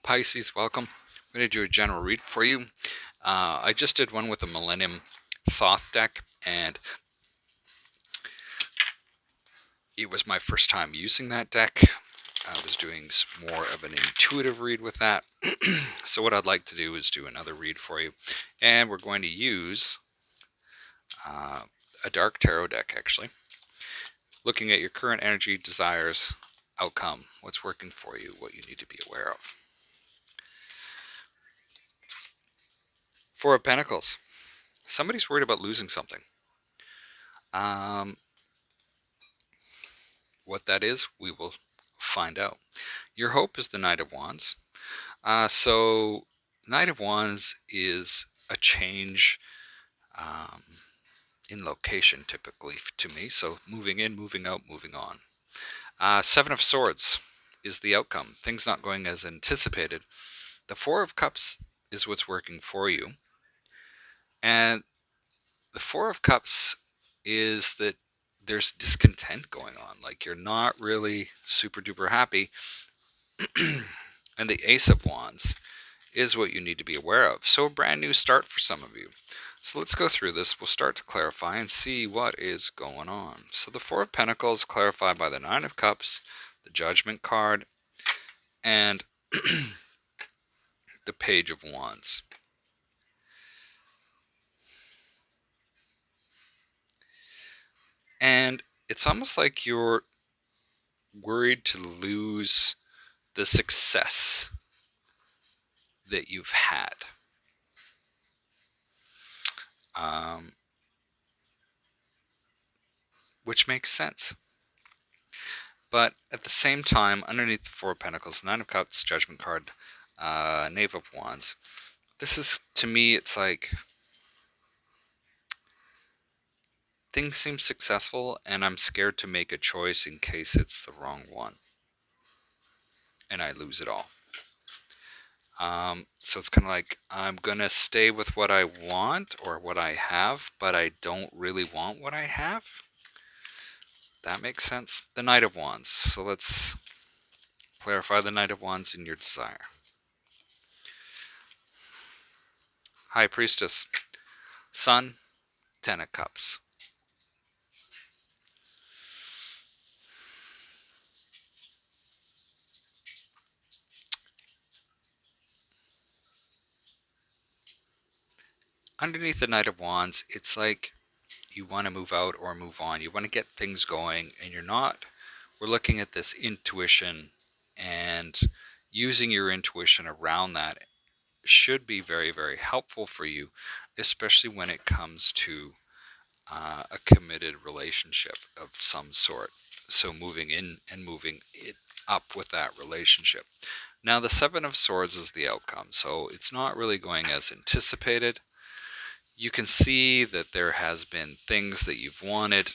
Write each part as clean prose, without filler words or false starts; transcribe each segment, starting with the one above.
Pisces, welcome. I'm going to do a general read for you. I just did one with the Millennium Thoth deck, and it was my first time using that deck. I was doing more of an intuitive read with that. So what I'd like to do is do another read for you. And we're going to use a dark tarot deck, actually. Looking at your current energy, desires, outcome, what's working for you, what you need to be aware of. Four of Pentacles. Somebody's worried about losing something. What that is, we will find out. Your hope is the Knight of Wands. So Knight of Wands is a change in location, typically, to me. So moving in, moving out, moving on. Seven of Swords is the outcome. Things not going as anticipated. The Four of Cups is what's working for you. And the Four of Cups is that there's discontent going on. Like, you're not really super duper happy. And the Ace of Wands is what you need to be aware of. So a brand new start for some of you. So let's go through this. We'll start to clarify and see what is going on. So the Four of Pentacles clarified by the Nine of Cups, the Judgment card, and the Page of Wands. And it's almost like you're worried to lose the success that you've had. Which makes sense. But at the same time, underneath the Four of Pentacles, Nine of Cups, Judgment card, Knave of Wands, this is, to me, it's like things seem successful, and I'm scared to make a choice in case it's the wrong one and I lose it all. So it's kind of like, I'm going to stay with what I want or what I have, but I don't really want what I have. That makes sense. The Knight of Wands. So let's clarify the Knight of Wands in your desire. High Priestess. Sun. Ten of Cups. Underneath the Knight of Wands, it's like you want to move out or move on. You want to get things going, and you're not. We're looking at this intuition, and using your intuition around that should be very, very helpful for you, especially when it comes to a committed relationship of some sort. So moving in and moving it up with that relationship. Now the Seven of Swords is the outcome, so it's not really going as anticipated. You can see that there has been things that you've wanted.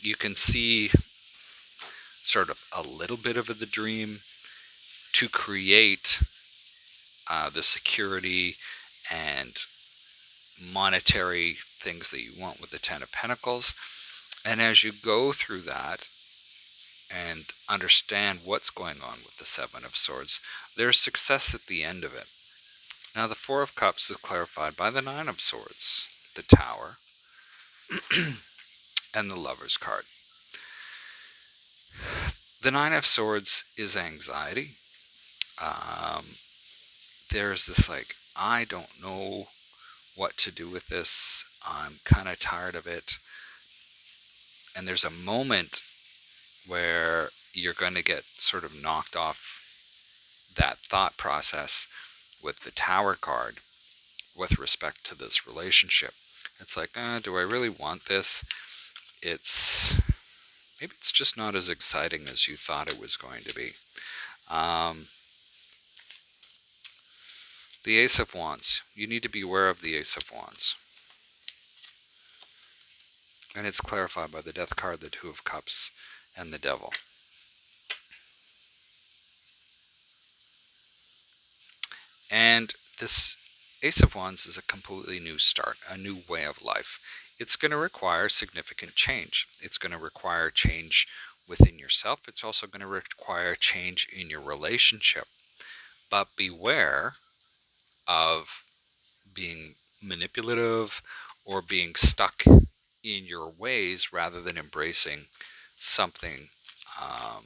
You can see sort of a little bit of the dream to create the security and monetary things that you want with the Ten of Pentacles. And as you go through that and understand what's going on with the Seven of Swords, there's success at the end of it. Now the Four of Cups is clarified by the Nine of Swords, the Tower, and the Lover's card. The Nine of Swords is anxiety. There's this like, I don't know what to do with this. I'm kind of tired of it. And there's a moment where you're going to get sort of knocked off that thought process with the Tower card with respect to this relationship. It's like, do I really want this? Maybe it's just not as exciting as you thought it was going to be. The Ace of Wands. You need to be aware of the Ace of Wands. And it's clarified by the Death card, the Two of Cups, and the Devil. And this Ace of Wands is a completely new start, a new way of life. It's going to require significant change. It's going to require change within yourself. It's also going to require change in your relationship but beware of being manipulative or being stuck in your ways rather than embracing something um,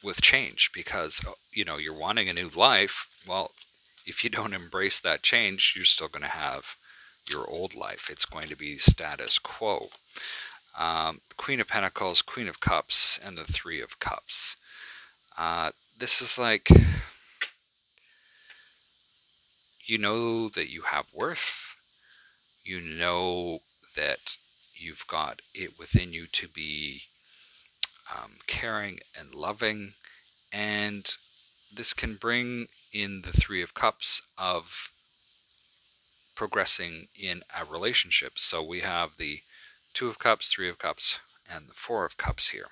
with change, because you're wanting a new life. Well, if you don't embrace that change, you're still going to have your old life. It's going to be status quo. Queen of Pentacles, Queen of Cups, and the Three of Cups. This is like, you know that you have worth. You know that you've got it within you to be caring and loving. And this can bring in the Three of Cups of progressing in a relationship. So we have the Two of Cups, Three of Cups, and the Four of Cups here.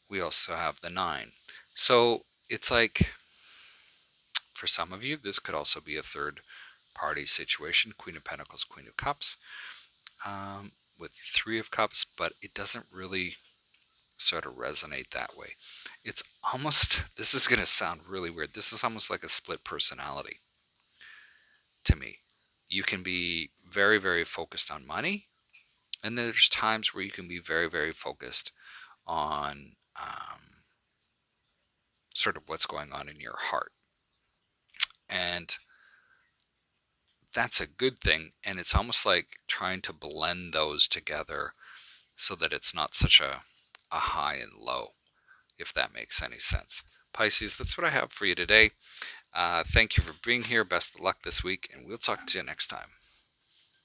We also have the Nine. So it's like, for some of you, this could also be a third party situation. Queen of Pentacles, Queen of Cups, with Three of Cups, but it doesn't really sort of resonate that way. It's almost, this is going to sound really weird, this is almost like a split personality to me. You can be very, very focused on money, and there's times where you can be very, very focused on sort of what's going on in your heart. And that's a good thing. And it's almost like trying to blend those together so that it's not such a high and low, if that makes any sense. Pisces, that's what I have for you today. Thank you for being here. Best of luck this week, and we'll talk to you next time.